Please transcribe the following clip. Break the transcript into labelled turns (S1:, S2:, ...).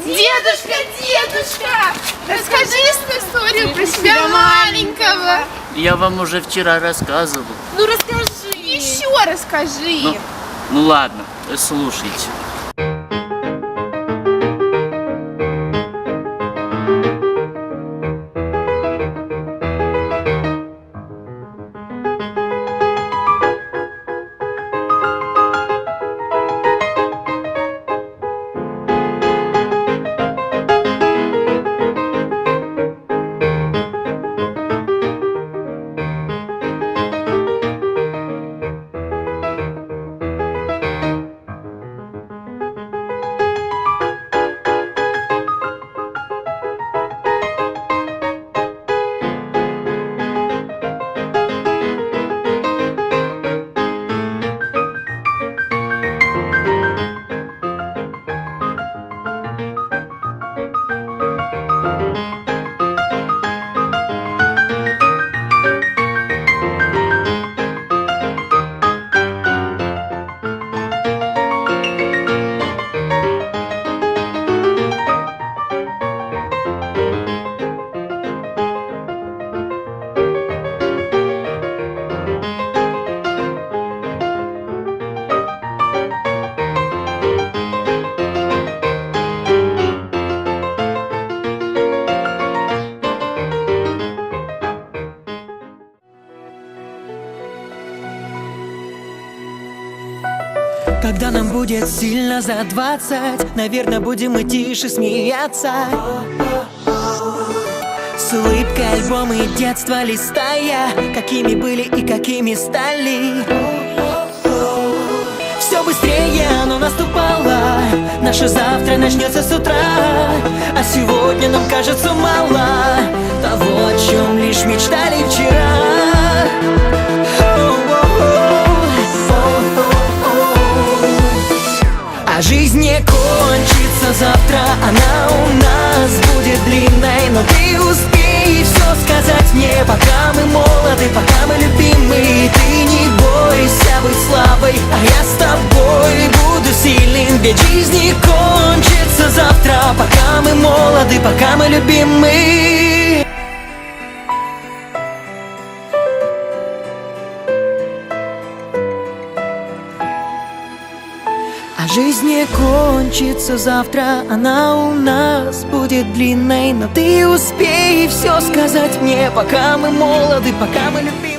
S1: Дедушка, дедушка, расскажи историю про себя маленького.
S2: Я вам уже вчера рассказывал.
S1: Ну расскажи. Еще расскажи.
S2: Ну ладно, слушайте.
S3: Когда нам будет сильно за 20, наверное, будем мы тише смеяться. С улыбкой альбомы детства листая, какими были и какими стали. Все быстрее оно наступало, наше завтра начнется с утра. А сегодня нам кажется мало того, о чем лишь мечтали вчера. А жизнь не кончится завтра, она у нас будет длинной. Но ты успей все сказать мне, пока мы молоды, пока мы любимы. Ты не бойся быть слабой, а я с тобой буду сильным. Ведь жизнь не кончится завтра, пока мы молоды, пока мы любимы. А жизнь не кончится завтра, она у нас будет длинной. Но ты успей все сказать мне, пока мы молоды, пока мы любим.